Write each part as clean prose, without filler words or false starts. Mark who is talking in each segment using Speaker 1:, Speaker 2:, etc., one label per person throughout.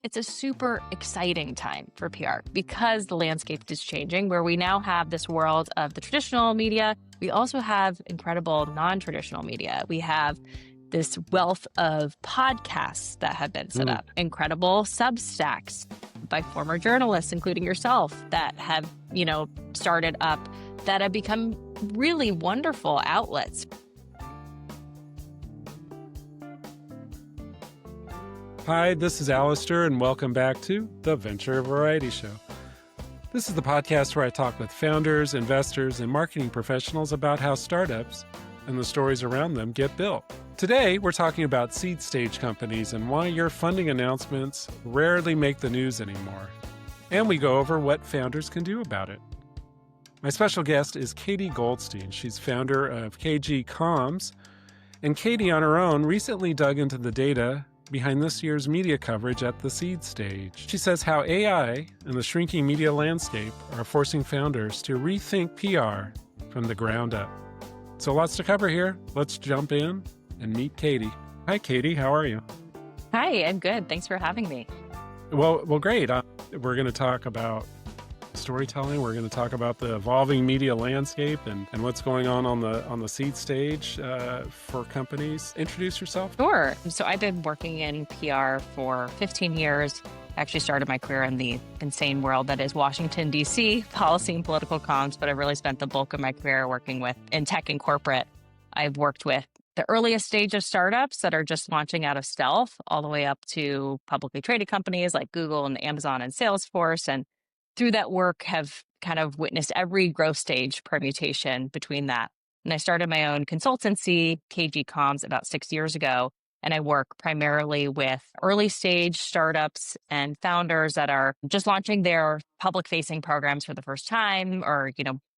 Speaker 1: It's a super exciting time for PR because the landscape is changing, where we now have this world of the traditional media. We also have incredible non-traditional media. We have this wealth of podcasts that have been set up, incredible Substacks by former journalists, including yourself, that have, started up, that have become really wonderful outlets.
Speaker 2: Hi, this is Alistair, and welcome back to The Venture Variety Show. This is the podcast where I talk with founders, investors, and marketing professionals about how startups and the stories around them get built. Today, we're talking about seed stage companies and why your funding announcements rarely make the news anymore. And we go over what founders can do about it. My special guest is Katy Goldstein. She's founder of KG Comms. And Katy, on her own, recently dug into the data behind this year's media coverage at the seed stage. She says how AI and the shrinking media landscape are forcing founders to rethink PR from the ground up. So lots to cover here. Let's jump in and meet Katy. Hi, Katy. How are you?
Speaker 1: Hi, I'm good. Thanks for having me.
Speaker 2: Well, great. We're going to talk about storytelling. We're going to talk about the evolving media landscape and what's going on the seed stage for companies. Introduce yourself.
Speaker 1: Sure. So I've been working in PR for 15 years. I actually started my career in the insane world that is Washington, D.C., policy and political comms, but I've really spent the bulk of my career working in tech and corporate. I've worked with the earliest stage of startups that are just launching out of stealth, all the way up to publicly traded companies like Google and Amazon and Salesforce. And through that work, have kind of witnessed every growth stage permutation between that. And I started my own consultancy, KG Comms, about 6 years ago. And I work primarily with early stage startups and founders that are just launching their public facing programs for the first time, or,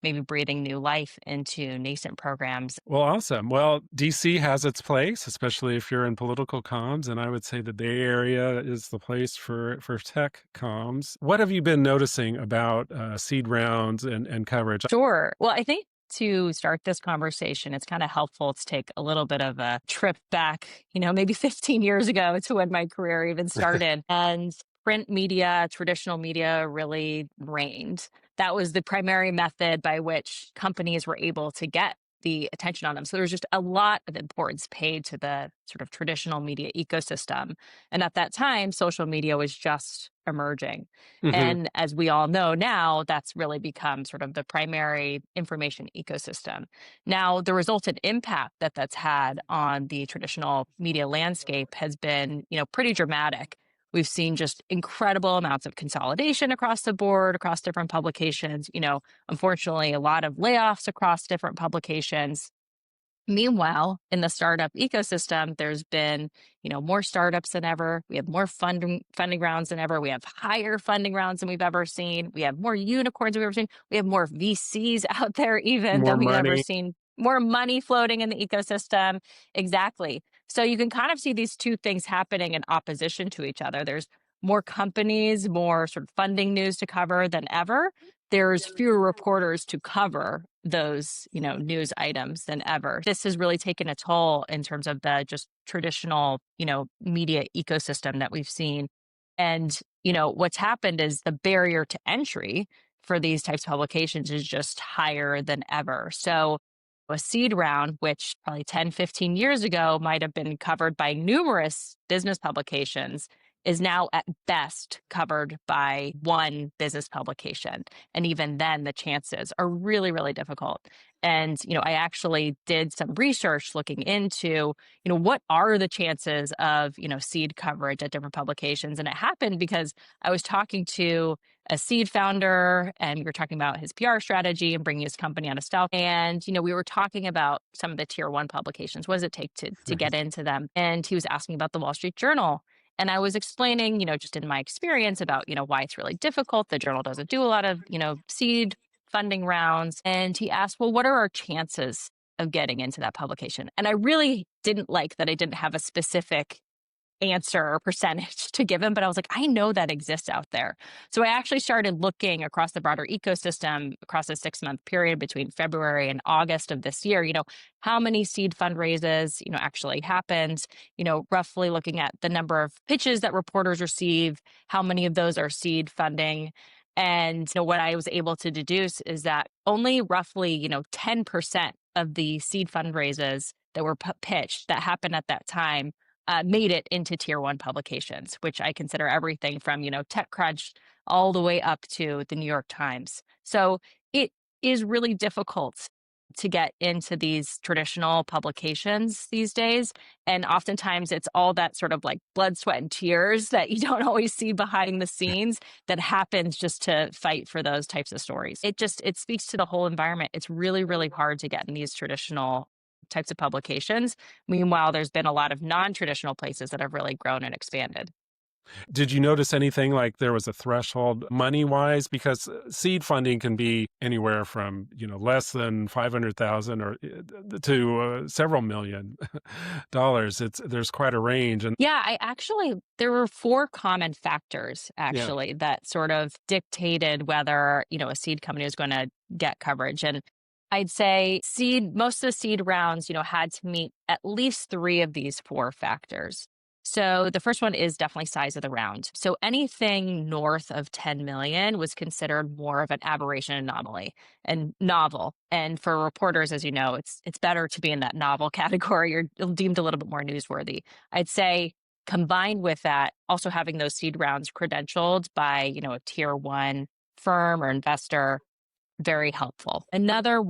Speaker 1: maybe breathing new life into nascent programs.
Speaker 2: Well, awesome. Well, DC has its place, especially if you're in political comms. And I would say the Bay Area is the place for tech comms. What have you been noticing about seed rounds and coverage?
Speaker 1: Sure. Well, I think to start this conversation, it's kind of helpful to take a little bit of a trip back, maybe 15 years ago to when my career even started. And print media, traditional media really reigned. That was the primary method by which companies were able to get the attention on them. So there was just a lot of importance paid to the sort of traditional media ecosystem. And at that time, social media was just emerging.
Speaker 2: Mm-hmm.
Speaker 1: And as we all know now, that's really become sort of the primary information ecosystem. Now, the resultant impact that that's had on the traditional media landscape has been, pretty dramatic. We've seen just incredible amounts of consolidation across the board, across different publications. Unfortunately, a lot of layoffs across different publications. Meanwhile, in the startup ecosystem, there's been, more startups than ever. We have more funding rounds than ever. We have higher funding rounds than we've ever seen. We have more unicorns than we've ever seen. We have more VCs out there even than we've ever seen. More money floating in the ecosystem. Exactly. So you can kind of see these two things happening in opposition to each other. There's more companies, more sort of funding news to cover than ever. There's fewer reporters to cover those, news items than ever. This has really taken a toll in terms of the just traditional, media ecosystem that we've seen. And, what's happened is the barrier to entry for these types of publications is just higher than ever. So a seed round, which probably 10, 15 years ago might have been covered by numerous business publications, is now at best covered by one business publication. And even then, the chances are really, really difficult. And, I actually did some research looking into, what are the chances of, seed coverage at different publications. And it happened because I was talking to a seed founder, and we were talking about his PR strategy and bringing his company out of stealth. And, we were talking about some of the tier one publications. What does it take to get into them? And he was asking about the Wall Street Journal. And I was explaining, just in my experience about, why it's really difficult. The journal doesn't do a lot of, seed funding rounds. And he asked, well, what are our chances of getting into that publication? And I really didn't like that I didn't have a specific answer or percentage to give him, but I was like, I know that exists out there. So I actually started looking across the broader ecosystem across a 6-month period between February and August of this year, how many seed fundraises, actually happened, roughly looking at the number of pitches that reporters receive, how many of those are seed funding. And what I was able to deduce is that only roughly, 10% of the seed fundraisers that were pitched that happened at that time made it into tier one publications, which I consider everything from, TechCrunch all the way up to the New York Times. So it is really difficult to get into these traditional publications these days. And oftentimes it's all that sort of like blood, sweat, and tears that you don't always see behind the scenes that happens just to fight for those types of stories. It speaks to the whole environment. It's really, really hard to get in these traditional types of publications. Meanwhile, there's been a lot of non-traditional places that have really grown and expanded.
Speaker 2: Did you notice anything like there was a threshold money-wise? Because seed funding can be anywhere from, less than 500,000 or to several million dollars. There's quite a range. And
Speaker 1: Yeah, there were 4 common factors
Speaker 2: yeah.
Speaker 1: actually that sort of dictated whether, a seed company was going to get coverage. And I'd say most of the seed rounds, had to meet at least 3 of these 4 factors. So the first one is definitely size of the round. So anything north of 10 million was considered more of an aberration anomaly and novel. And for reporters, as you know, it's better to be in that novel category. You're deemed a little bit more newsworthy. I'd say combined with that, also having those seed rounds credentialed by, a tier one firm or investor, very helpful. Another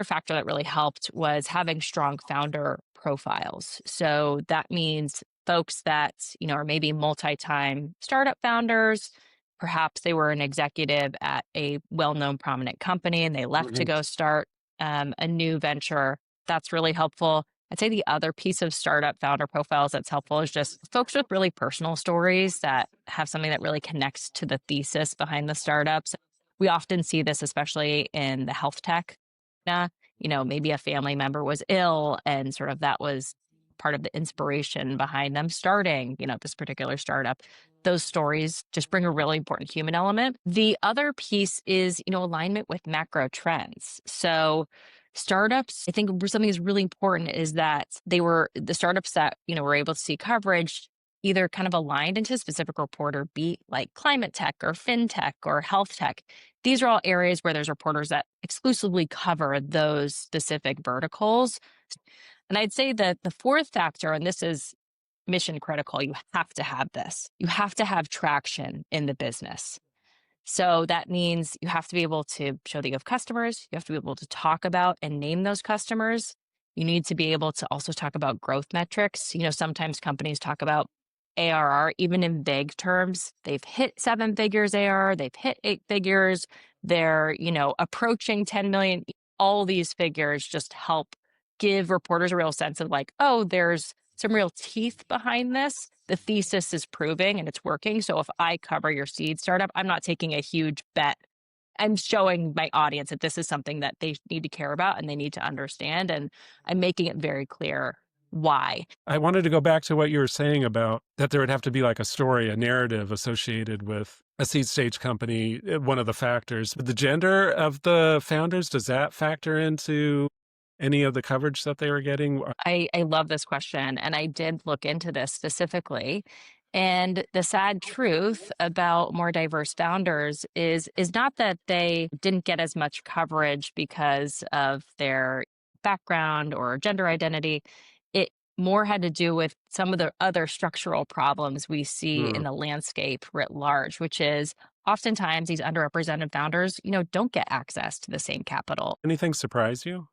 Speaker 1: factor that really helped was having strong founder profiles. So that means folks that, are maybe multi-time startup founders. Perhaps they were an executive at a well-known prominent company and they left to
Speaker 2: Mhm.
Speaker 1: go start a new venture. That's really helpful. I'd say the other piece of startup founder profiles that's helpful is just folks with really personal stories that have something that really connects to the thesis behind the startups. We often see this, especially in the health tech. Maybe a family member was ill and sort of that was part of the inspiration behind them starting, this particular startup. Those stories just bring a really important human element. The other piece is, alignment with macro trends. So startups, I think something that's really important is that the startups that, were able to see coverage either kind of aligned into a specific reporter beat like climate tech or fintech or health tech. These are all areas where there's reporters that exclusively cover those specific verticals. And I'd say that the fourth factor, and this is mission critical, you have to have this. You have to have traction in the business. So that means you have to be able to show that you have customers. You have to be able to talk about and name those customers. You need to be able to also talk about growth metrics. Sometimes companies talk about ARR, even in vague terms. They've hit 7 figures ARR, they've hit 8 figures, they're, approaching 10 million. All these figures just help give reporters a real sense of like, oh, there's some real teeth behind this. The thesis is proving and it's working. So if I cover your seed startup, I'm not taking a huge bet. I'm showing my audience that this is something that they need to care about and they need to understand. And I'm making it very clear why.
Speaker 2: I wanted to go back to what you were saying about that there would have to be like a story, a narrative associated with a seed stage company, one of the factors. The gender of the founders, does that factor into any of the coverage that they were getting?
Speaker 1: I love this question. And I did look into this specifically. And the sad truth about more diverse founders is not that they didn't get as much coverage because of their background or gender identity. It more had to do with some of the other structural problems we see in
Speaker 2: Hmm.
Speaker 1: the landscape writ large, which is oftentimes these underrepresented founders, don't get access to the same capital.
Speaker 2: Anything surprise you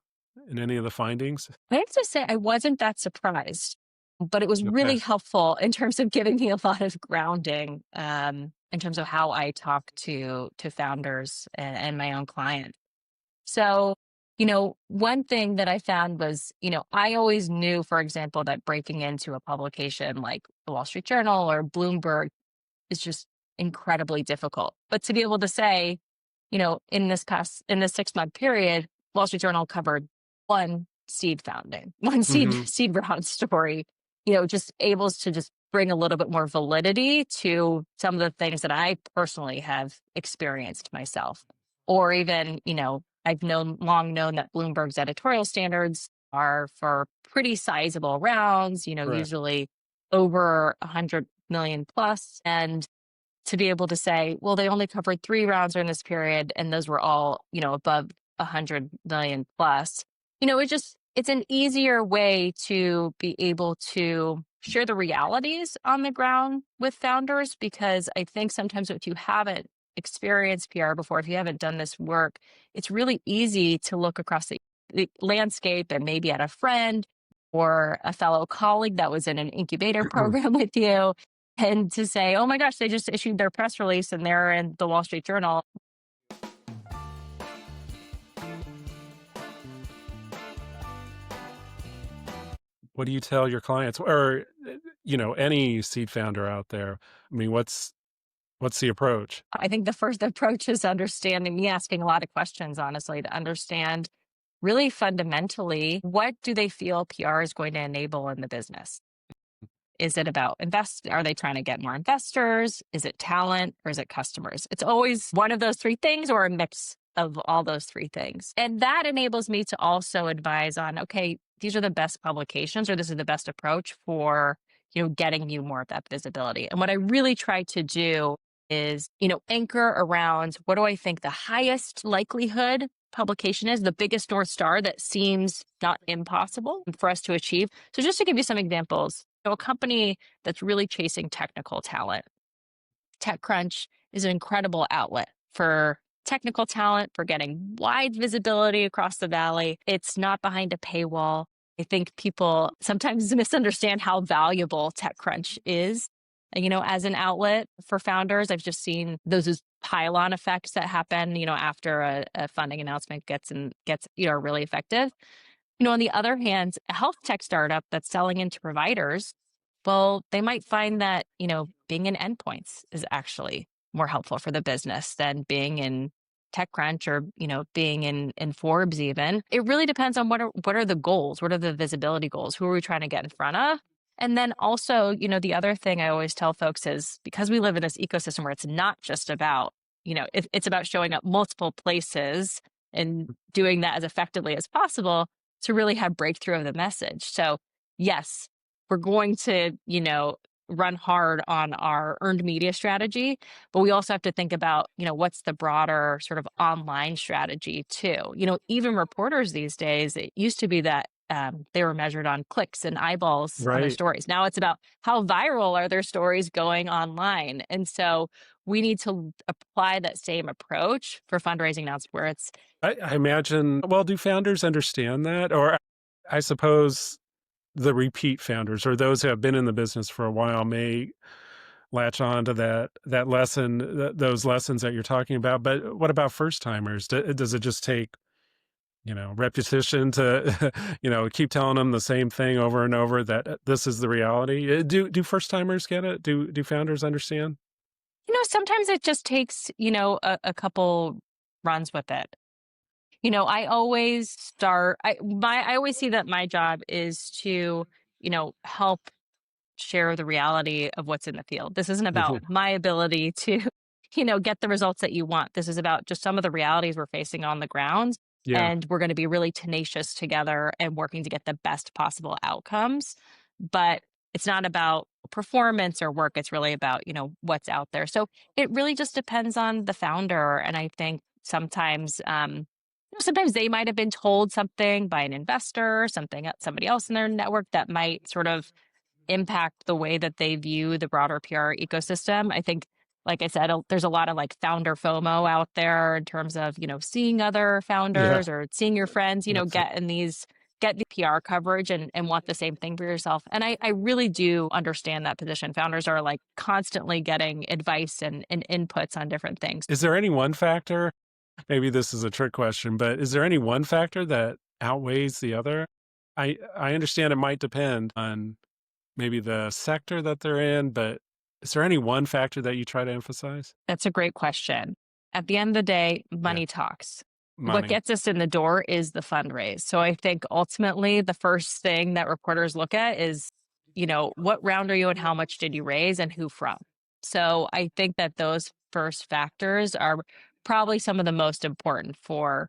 Speaker 2: in any of the findings?
Speaker 1: I have to say, I wasn't that surprised, but it was
Speaker 2: Okay.
Speaker 1: really helpful in terms of giving me a lot of grounding in terms of how I talk to founders and my own clients. So, one thing that I found was, I always knew, for example, that breaking into a publication like the Wall Street Journal or Bloomberg is just incredibly difficult. But to be able to say, in this 6-month period, Wall Street Journal covered one seed founding, one seed
Speaker 2: Hmm.
Speaker 1: seed round story, just able to just bring a little bit more validity to some of the things that I personally have experienced myself. Or even, I've long known that Bloomberg's editorial standards are for pretty sizable rounds,
Speaker 2: Correct.
Speaker 1: usually over 100 million plus. And to be able to say, well, they only covered 3 rounds during this period, and those were all, above 100 million plus. It's an easier way to be able to share the realities on the ground with founders, because I think sometimes if you haven't experienced PR before, if you haven't done this work, it's really easy to look across the landscape and maybe at a friend or a fellow colleague that was in an incubator program with you, and to say, oh my gosh, they just issued their press release and they're in the Wall Street Journal.
Speaker 2: What do you tell your clients or, any seed founder out there? I mean, what's the approach?
Speaker 1: I think the first approach is understanding, me asking a lot of questions, honestly, to understand really fundamentally, what do they feel PR is going to enable in the business? Is it about are they trying to get more investors? Is it talent, or is it customers? It's always one of those three things or a mix of all those three things. And that enables me to also advise on, okay, these are the best publications, or this is the best approach for, getting you more of that visibility. And what I really try to do is, anchor around, what do I think the highest likelihood publication is, the biggest North Star that seems not impossible for us to achieve. So just to give you some examples, a company that's really chasing technical talent, TechCrunch is an incredible outlet for technical talent, for getting wide visibility across the valley. It's not behind a paywall. I think people sometimes misunderstand how valuable TechCrunch is, as an outlet for founders. I've just seen those pile-on effects that happen, after a funding announcement gets really effective. On the other hand, a health tech startup that's selling into providers, well, they might find that, being in endpoints is actually more helpful for the business than being in TechCrunch or, being in Forbes even. It really depends on what are the goals? What are the visibility goals? Who are we trying to get in front of? And then also, the other thing I always tell folks is, because we live in this ecosystem where it's not just about, it's about showing up multiple places and doing that as effectively as possible to really have breakthrough of the message. So yes, we're going to, run hard on our earned media strategy, but we also have to think about, what's the broader sort of online strategy too. Even reporters these days, it used to be that they were measured on clicks and eyeballs on their
Speaker 2: Right.
Speaker 1: stories. Now it's about how viral are their stories going online. And so we need to apply that same approach for fundraising now, where it's
Speaker 2: I imagine, well, do founders understand that? Or I suppose the repeat founders or those who have been in the business for a while may latch on to that lesson, those lessons that you're talking about. But what about first timers? Does it just take, repetition to, keep telling them the same thing over and over, that this is the reality? Do first timers get it? Do founders understand?
Speaker 1: sometimes it just takes, a couple runs with it. I always I always see that my job is to, help share the reality of what's in the field. This isn't about my ability to, get the results that you want. This is about just some of the realities we're facing on the ground.
Speaker 2: Yeah.
Speaker 1: And we're going to be really tenacious together and working to get the best possible outcomes. But it's not about performance or work. It's really about, what's out there. So it really just depends on the founder. And I think sometimes they might have been told something by an investor, somebody else in their network that might sort of impact the way that they view the broader PR ecosystem. I think, like I said, there's a lot of like founder FOMO out there in terms of, seeing other
Speaker 2: Yeah.
Speaker 1: founders or seeing your friends,
Speaker 2: That's
Speaker 1: get the PR coverage and want the same thing for yourself. And I really do understand that position. Founders are like constantly getting advice and inputs on different things.
Speaker 2: Is there any one factor? Maybe this is a trick question, but is there any one factor that outweighs the other? I understand it might depend on maybe the sector that they're in, but is there any one factor that you try to emphasize?
Speaker 1: That's a great question. At the end of the day,
Speaker 2: Yeah,
Speaker 1: money talks. What
Speaker 2: money.
Speaker 1: gets us in the door is the fundraise. So I think ultimately the first thing that reporters look at is what round are you and how much did you raise and who from? So I think that those first factors are probably some of the most important for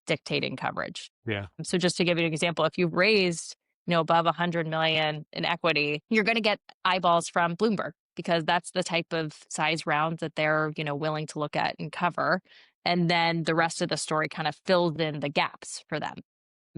Speaker 1: dictating coverage.
Speaker 2: Yeah.
Speaker 1: So just to give you an example, if you've raised, above 100 million in equity, you're going to get eyeballs from Bloomberg because that's the type of size rounds that they're, willing to look at and cover. And then the rest of the story kind of fills in the gaps for them.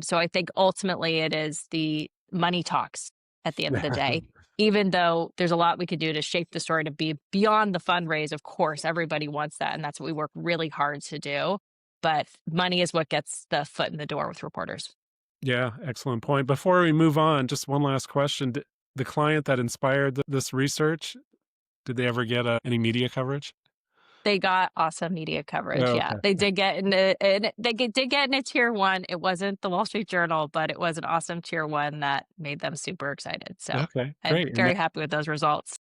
Speaker 1: So I think ultimately it is the money talks at the end of the day. Even though there's a lot we could do to shape the story to be beyond the fundraise, of course, everybody wants that. And that's what we work really hard to do. But money is what gets the foot in the door with reporters.
Speaker 2: Yeah, excellent point. Before we move on, just one last question. The client that inspired this research, did they ever get any media coverage?
Speaker 1: They got awesome media coverage.
Speaker 2: Oh,
Speaker 1: Yeah,
Speaker 2: okay.
Speaker 1: they did get did get in a tier one. It wasn't the Wall Street Journal, but it was an awesome tier one that made them super excited. So
Speaker 2: Okay,
Speaker 1: I'm
Speaker 2: great.
Speaker 1: very happy with those results.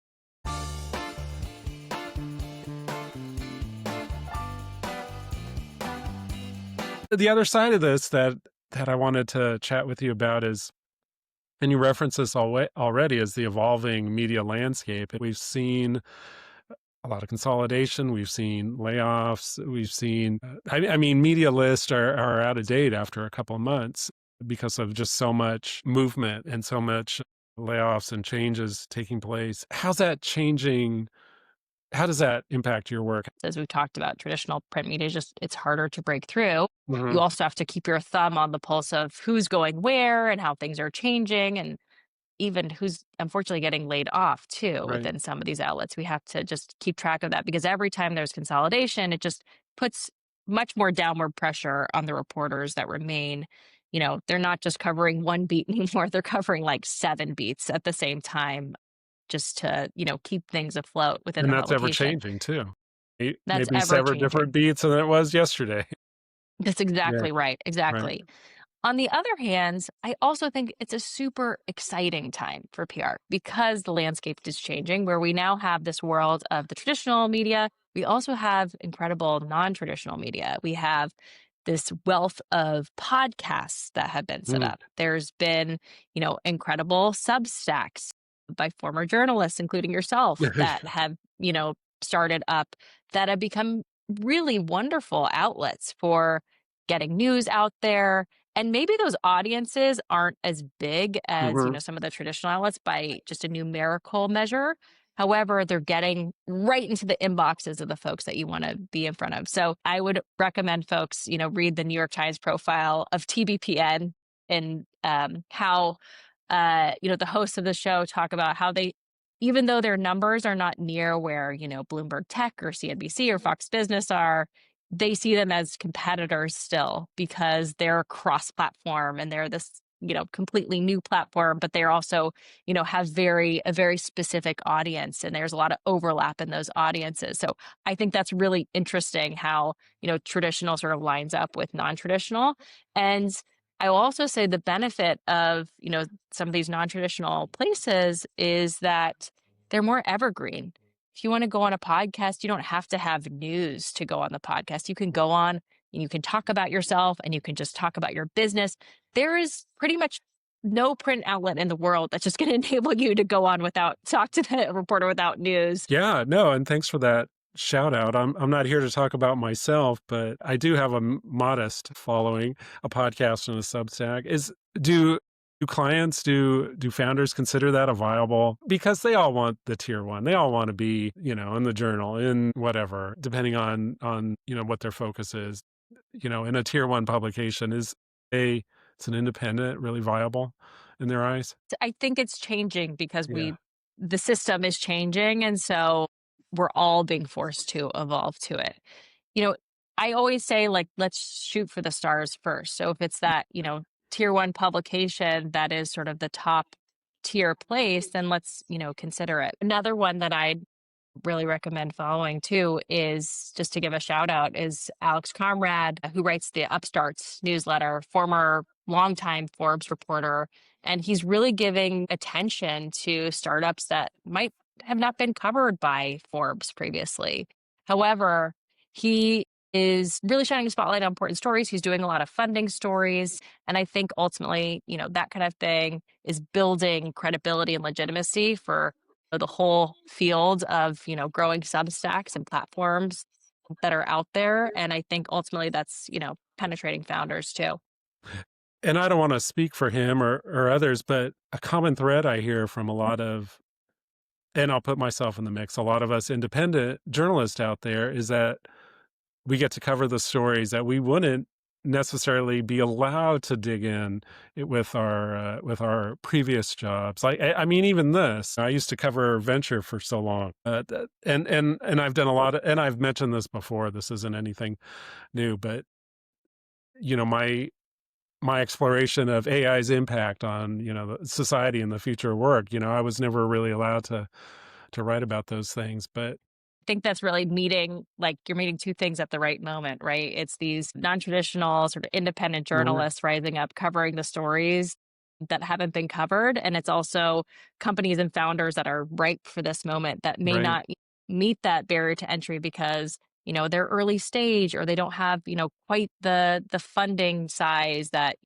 Speaker 2: The other side of this that I wanted to chat with you about is, and you referenced this already, is the evolving media landscape. We've seen a lot of consolidation. We've seen layoffs. We've seen, I mean, media lists are out of date after a couple of months because of just so much movement and so much layoffs and changes taking place. How's that changing? How does that impact your work?
Speaker 1: As we've talked about, traditional print media it's harder to break through.
Speaker 2: Hmm.
Speaker 1: You also have to keep your thumb on the pulse of who's going where and how things are changing, and even who's unfortunately getting laid off too
Speaker 2: Right.
Speaker 1: within some of these outlets. We have to just keep track of that because every time there's consolidation, it just puts much more downward pressure on the reporters that remain. They're not just covering one beat anymore, they're covering like 7 beats at the same time just to, keep things afloat within
Speaker 2: And
Speaker 1: the
Speaker 2: that's ever
Speaker 1: publication.
Speaker 2: changing too.
Speaker 1: That's
Speaker 2: Maybe
Speaker 1: ever
Speaker 2: 7 different
Speaker 1: changing.
Speaker 2: beats than it was yesterday.
Speaker 1: That's
Speaker 2: Yeah.
Speaker 1: exactly right.
Speaker 2: Right.
Speaker 1: Exactly. On the other hand, I also think it's a super exciting time for PR because the landscape is changing, where we now have this world of the traditional media. We also have incredible non traditional media. We have this wealth of podcasts that have been set
Speaker 2: Mm.
Speaker 1: up. There's been, incredible Substacks by former journalists, including yourself, that have, started up that have become really wonderful outlets for getting news out there, and maybe those audiences aren't as big as,
Speaker 2: Mhm.
Speaker 1: some of the traditional outlets by just a numerical measure. However, they're getting right into the inboxes of the folks that you want to be in front of. So I would recommend folks, read the New York Times profile of TBPN and how, the hosts of the show talk about how they, even though their numbers are not near where, Bloomberg Tech or CNBC or Fox Business are, they see them as competitors still because they're cross-platform and they're this, completely new platform, but they're also, have a very specific audience, and there's a lot of overlap in those audiences. So I think that's really interesting how, traditional sort of lines up with non-traditional. And I will also say the benefit of, some of these non-traditional places is that they're more evergreen. If you want to go on a podcast, you don't have to have news to go on the podcast. You can go on and you can talk about yourself and you can just talk about your business. There is pretty much no print outlet in the world that's just going to enable you to go on without talk to the reporter without news.
Speaker 2: Yeah, no, and thanks for that shout out. I'm not here to talk about myself, but I do have a modest following, a podcast and a Substack. Do clients, do founders consider that a viable, because they all want the tier one. They all want to be, in the journal, in whatever, depending on, what their focus is. In a tier one publication, it's an independent really viable in their eyes?
Speaker 1: I think it's changing because
Speaker 2: Yeah.
Speaker 1: the system is changing. And so we're all being forced to evolve to it. You know, I always say, like, let's shoot for the stars first. So if it's that, tier one publication that is sort of the top tier place, then let's, consider it. Another one that I really recommend following too is, just to give a shout out, is Alex Comrade, who writes the Upstarts newsletter, former longtime Forbes reporter. And he's really giving attention to startups that might have not been covered by Forbes previously. However, he is really shining a spotlight on important stories. He's doing a lot of funding stories. And I think ultimately, that kind of thing is building credibility and legitimacy for the whole field of, growing Substacks and platforms that are out there. And I think ultimately that's, penetrating founders too.
Speaker 2: And I don't want to speak for him or others, but a common thread I hear from a lot of, and I'll put myself in the mix, a lot of us independent journalists out there is that we get to cover the stories that we wouldn't necessarily be allowed to dig in with our previous jobs. Like, I mean, even this, I used to cover venture for so long, and I've done a lot of, and I've mentioned this before. This isn't anything new, but my exploration of AI's impact on society and the future of work. I was never really allowed to write about those things, but
Speaker 1: Think that's really you're meeting two things at the right moment, right? It's these non-traditional sort of independent
Speaker 2: Mhm.
Speaker 1: journalists rising up, covering the stories that haven't been covered. And it's also companies and founders that are ripe for this moment that may
Speaker 2: Right.
Speaker 1: not meet that barrier to entry because, they're early stage or they don't have, quite the funding size that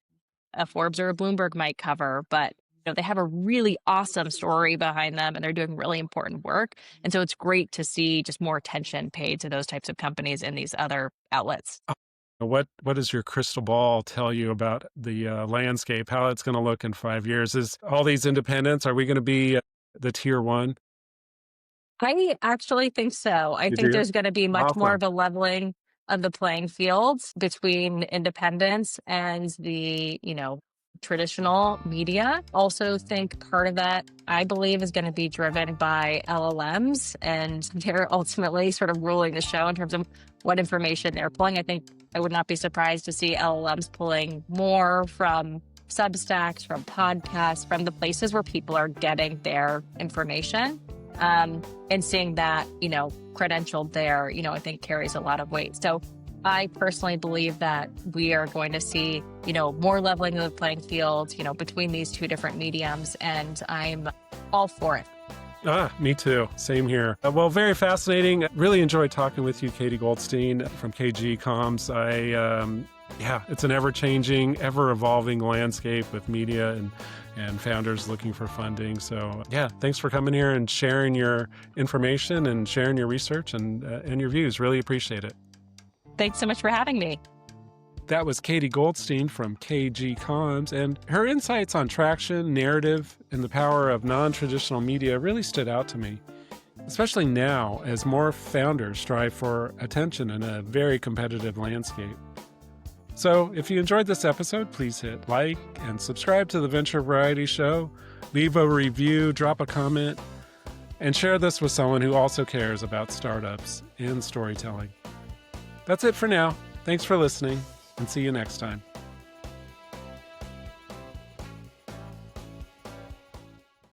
Speaker 1: a Forbes or a Bloomberg might cover, but they have a really awesome story behind them and they're doing really important work. And so it's great to see just more attention paid to those types of companies in these other outlets.
Speaker 2: What does your crystal ball tell you about the landscape, how it's going to look in 5 years? Is all these independents, are we going to be the tier one?
Speaker 1: I actually think so. I
Speaker 2: You
Speaker 1: think
Speaker 2: do?
Speaker 1: there's going to be much more
Speaker 2: Awesome.
Speaker 1: of a leveling of the playing field between independents and the, traditional media. Also think part of that, I believe, is going to be driven by LLMs and they're ultimately sort of ruling the show in terms of what information they're pulling. I think I would not be surprised to see LLMs pulling more from Substacks, from podcasts, from the places where people are getting their information. And seeing that, credentialed there, I think carries a lot of weight. So I personally believe that we are going to see, more leveling of the playing field, between these two different mediums, and I'm all for it.
Speaker 2: Me too. Same here. Well, very fascinating. Really enjoyed talking with you, Katy Goldstein from KG Comms. Yeah, it's an ever-changing, ever-evolving landscape with media and founders looking for funding. So yeah, thanks for coming here and sharing your information and sharing your research and your views. Really appreciate it.
Speaker 1: Thanks so much for having me.
Speaker 2: That was Katy Goldstein from KG Comms, and her insights on traction, narrative, and the power of non-traditional media really stood out to me, especially now as more founders strive for attention in a very competitive landscape. So if you enjoyed this episode, please hit like and subscribe to the Venture Variety Show, leave a review, drop a comment, and share this with someone who also cares about startups and storytelling. That's it for now. Thanks for listening, and see you next time.